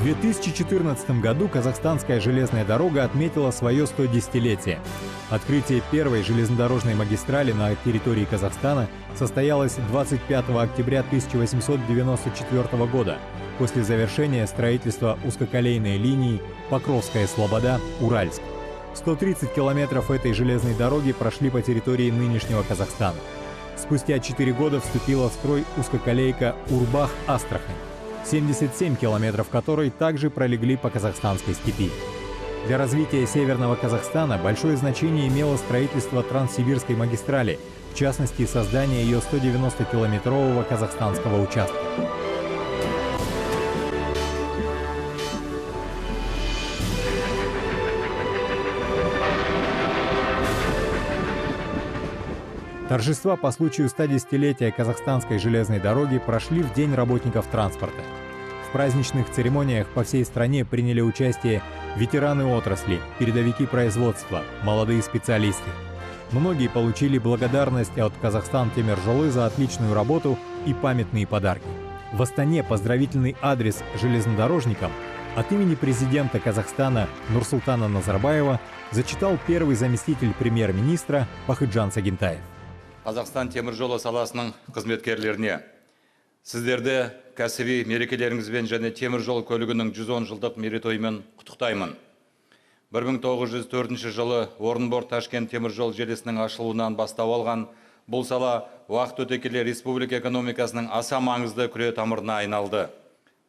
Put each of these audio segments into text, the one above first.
В 2014 году казахстанская железная дорога отметила свое 110-летие. Открытие первой железнодорожной магистрали на территории Казахстана состоялось 25 октября 1894 года после завершения строительства узкоколейной линии Покровская-Слобода-Уральск. 130 километров этой железной дороги прошли по территории нынешнего Казахстана. Спустя 4 года вступила в строй узкоколейка Урбах-Астрахань, 77 километров которой также пролегли по казахстанской степи. Для развития Северного Казахстана большое значение имело строительство Транссибирской магистрали, в частности, создание ее 190-километрового казахстанского участка. Торжества по случаю 110-летия казахстанской железной дороги прошли в День работников транспорта. В праздничных церемониях по всей стране приняли участие ветераны отрасли, передовики производства, молодые специалисты. Многие получили благодарность от Казахстан-Темиржолы за отличную работу и памятные подарки. В Астане поздравительный адрес железнодорожникам от имени президента Казахстана Нурсултана Назарбаева зачитал первый заместитель премьер-министра Бахытжан Сагентаев. Қазақстан теміржолы саласының қызметкерлеріне сіздерді кәсіби мерекелеріңізбен және теміржол көлігінің 110 жылдық мерейтойымен құттықтаймын. 1904 жылы Орынбор-Ташкент теміржол желісінің ашылуынан бастау алған бұл сала уақыт өте келе республика экономикасының аса маңызды күре тамырына айналды.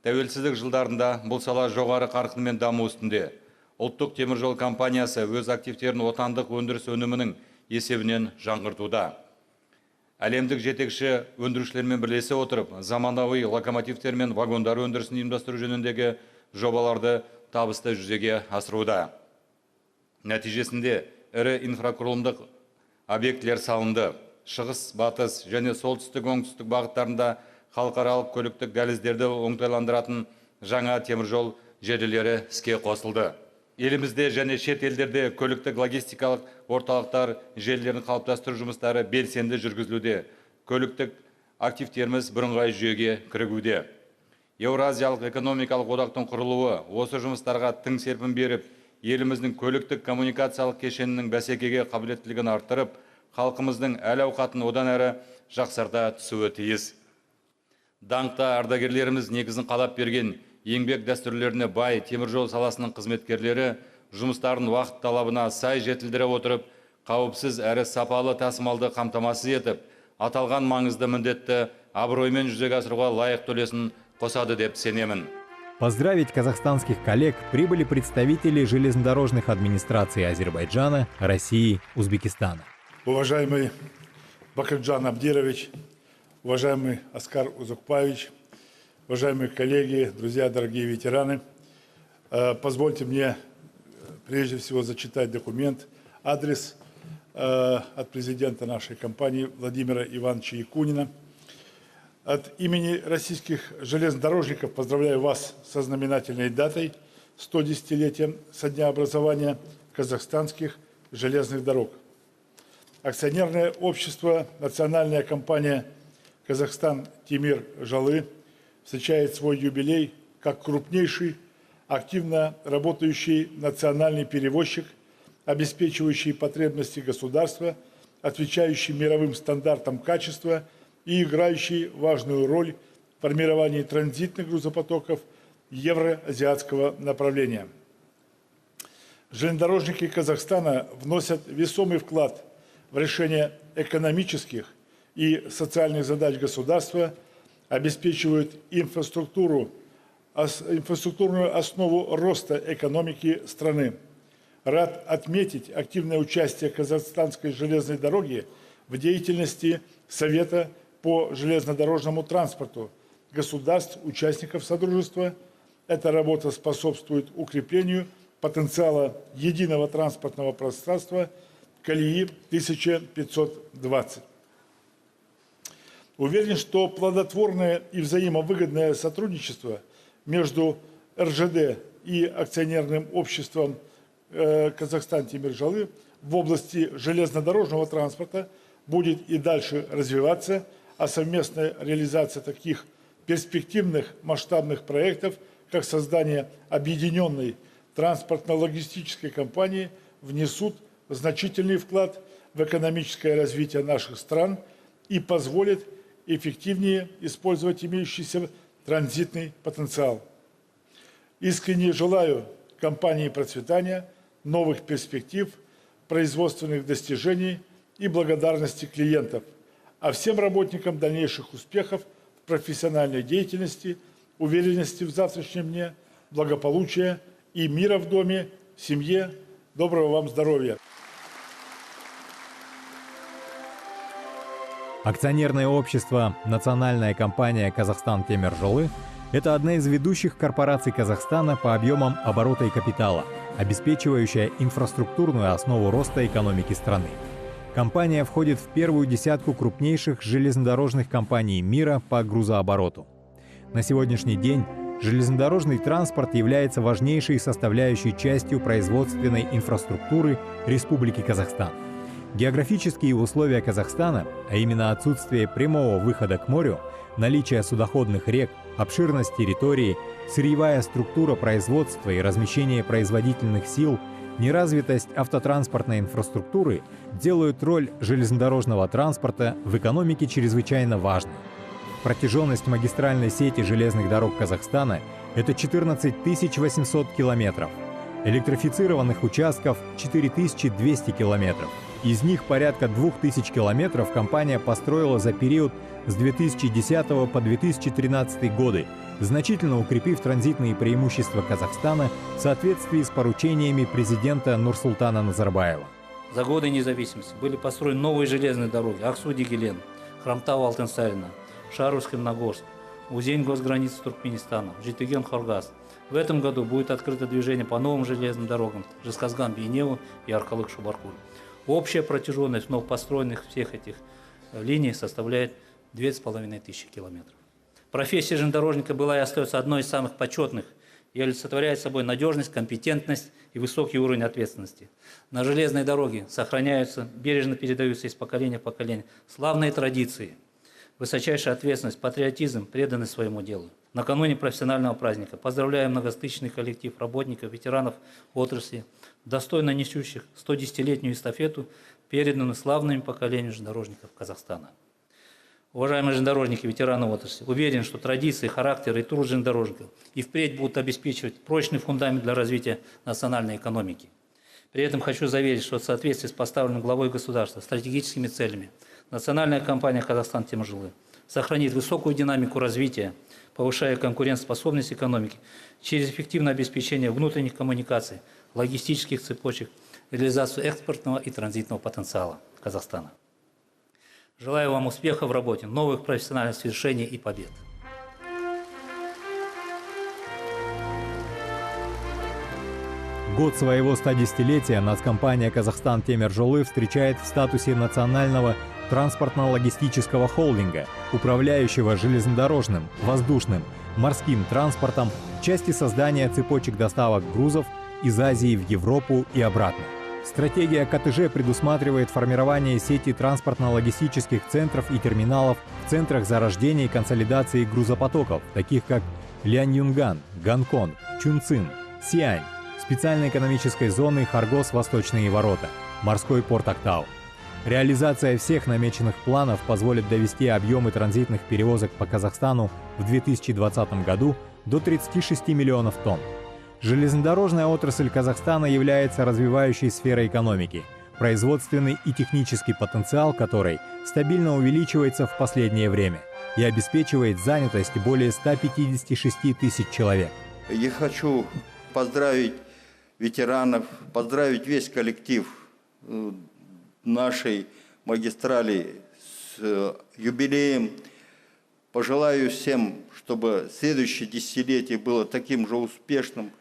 Тәуелсіздік жылдарында бұл сала жоғары қарқынмен даму үстінде. Ұлттық теміржол компаниясы өз активтерін отандық өндіріс өнімінің есебінен жаңғыртуда. Әлемдік жетекші өндірушілермен бірлесе отырып, заманауи локомотивтер мен вагондар өндірісін ұйымдастыру жөніндегі жобаларды табысты жүзеге асыруда. Нәтижесінде ірі инфрақұрылымдық объектілер салынды. Шығыс, батыс және солтүстік-оңтүстік бағыттарында халықаралық көліктік дәліздерді оңтайландыратын жаңа теміржол желілері іске қосылды. Елімізде және шет елдерде көліктік логистикалық орталықтар желілерін қалыптастыру жұмыстары белсенді жүргізілуде. Көліктік активтеріміз бірыңғай жүйеге кірігуде. Еуразиялық экономикалық одақтың құрылуы осы жұмыстарға тың серпін беріп, еліміздің көліктік коммуникациялық кешенінің бәсекеге қабілеттілігін арттырып, халқымыздың әл-ауқатын одан әрі жақсарта түсуі тиіс. Даңқты ардагерлеріміз негізін қалап берген еңбек дәстүрлеріне бай теміржол саласының қызметкерлері жұмыстарын уақыт талабына сай жетілдіре отырып, қауіпсіз әрі сапалы тасымалды қамтамасыз етіп, аталған маңызды міндетті абыроймен жүзеге асыруға лайықты үлесін қосады деп сенемін. Поздравить казахстанских коллег прибыли представители железнодорожных администраций Азербайджана, России, Узбекистана. Уважаемый Бахытжан Абдирович, уважаемый Аскар Узукпаевич, уважаемые коллеги, друзья, дорогие ветераны, позвольте мне прежде всего зачитать документ, адрес от президента нашей компании Владимира Ивановича Якунина. От имени российских железнодорожников поздравляю вас со знаменательной датой 110-летием со дня образования казахстанских железных дорог. Акционерное общество «Национальная компания Казахстан-Темир-Жолы» встречает свой юбилей как крупнейший, активно работающий национальный перевозчик, обеспечивающий потребности государства, отвечающий мировым стандартам качества и играющий важную роль в формировании транзитных грузопотоков евроазиатского направления. Железнодорожники Казахстана вносят весомый вклад в решение экономических и социальных задач государства, обеспечивают инфраструктурную основу роста экономики страны. Рад отметить активное участие казахстанской железной дороги в деятельности Совета по железнодорожному транспорту государств, участников Содружества. Эта работа способствует укреплению потенциала единого транспортного пространства колеи 1520. Уверен, что плодотворное и взаимовыгодное сотрудничество между РЖД и акционерным обществом Казахстан-Темиржолы в области железнодорожного транспорта будет и дальше развиваться, а совместная реализация таких перспективных масштабных проектов как создание объединенной транспортно-логистической компании, внесут значительный вклад в экономическое развитие наших стран и позволят эффективнее использовать имеющийся транзитный потенциал. Искренне желаю компании процветания, новых перспектив, производственных достижений и благодарности клиентов, а всем работникам дальнейших успехов в профессиональной деятельности, уверенности в завтрашнем дне, благополучия и мира в доме, в семье. Доброго вам здоровья! Акционерное общество «Национальная компания «Казахстан-Темиржолы» – это одна из ведущих корпораций Казахстана по объемам оборота и капитала, обеспечивающая инфраструктурную основу роста экономики страны. Компания входит в первую десятку крупнейших железнодорожных компаний мира по грузообороту. На сегодняшний день железнодорожный транспорт является важнейшей составляющей частью производственной инфраструктуры Республики Казахстан. Географические условия Казахстана, а именно отсутствие прямого выхода к морю, наличие судоходных рек, обширность территории, сырьевая структура производства и размещение производительных сил, неразвитость автотранспортной инфраструктуры делают роль железнодорожного транспорта в экономике чрезвычайно важной. Протяженность магистральной сети железных дорог Казахстана – это 14 800 километров. Электрифицированных участков – 4200 километров. Из них порядка 2000 километров компания построила за период с 2010 по 2013 годы, значительно укрепив транзитные преимущества Казахстана в соответствии с поручениями президента Нурсултана Назарбаева. За годы независимости были построены новые железные дороги Аксу-Дегелен, Хромтау-Алтынсарина, Шарусский-Нагорск, Узень-госграница Туркменистана, Житиген-Хоргас. В этом году будет открыто движение по новым железным дорогам Жезказган-Бейнеу и Аркалык-Шубаркуль. Общая протяженность вновь построенных всех этих линий составляет 2500 километров. Профессия железнодорожника была и остается одной из самых почетных и олицетворяет собой надежность, компетентность и высокий уровень ответственности. На железной дороге сохраняются, бережно передаются из поколения в поколение славные традиции, высочайшая ответственность, патриотизм, преданность своему делу. Накануне профессионального праздника поздравляем многотысячный коллектив работников, ветеранов отрасли, достойно несущих 110-летнюю эстафету, переданную славными поколениями железнодорожников Казахстана. Уважаемые железнодорожники, ветераны отрасли, уверен, что традиции, характер и труд железнодорожников и впредь будут обеспечивать прочный фундамент для развития национальной экономики. При этом хочу заверить, что в соответствии с поставленными главой государства стратегическими целями национальная компания «Казахстан-Темиржолы» сохранит высокую динамику развития, повышая конкурентоспособность экономики через эффективное обеспечение внутренних коммуникаций, логистических цепочек, реализацию экспортного и транзитного потенциала Казахстана. Желаю вам успеха в работе, новых профессиональных свершений и побед. Год своего 110-летия нацкомпания «Казахстан-Темиржолы» встречает в статусе национального транспортно-логистического холдинга, управляющего железнодорожным, воздушным, морским транспортом в части создания цепочек доставок грузов из Азии в Европу и обратно. Стратегия КТЖ предусматривает формирование сети транспортно-логистических центров и терминалов в центрах зарождения и консолидации грузопотоков, таких как Ляньюнган, Гонконг, Чунцин, Сиань, специальной экономической зоны Хоргос-Восточные ворота, морской порт Актау. Реализация всех намеченных планов позволит довести объемы транзитных перевозок по Казахстану в 2020 году до 36 миллионов тонн. Железнодорожная отрасль Казахстана является развивающей сферой экономики, производственный и технический потенциал которой стабильно увеличивается в последнее время и обеспечивает занятость более 156 тысяч человек. Я хочу поздравить ветеранов, поздравить весь коллектив нашей магистрали с юбилеем. Пожелаю всем, чтобы следующее десятилетие было таким же успешным,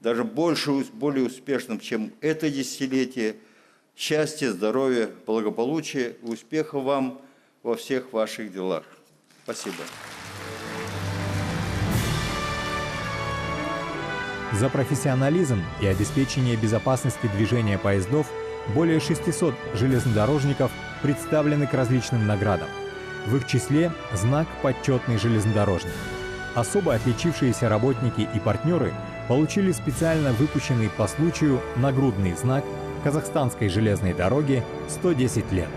даже более успешным, чем это десятилетие. Счастья, здоровья, благополучия, успехов вам во всех ваших делах. Спасибо. За профессионализм и обеспечение безопасности движения поездов более 600 железнодорожников представлены к различным наградам. В их числе знак «Почетный железнодорожник». Особо отличившиеся работники и партнеры получили специально выпущенный по случаю нагрудный знак Казахстанской железной дороги 110 лет.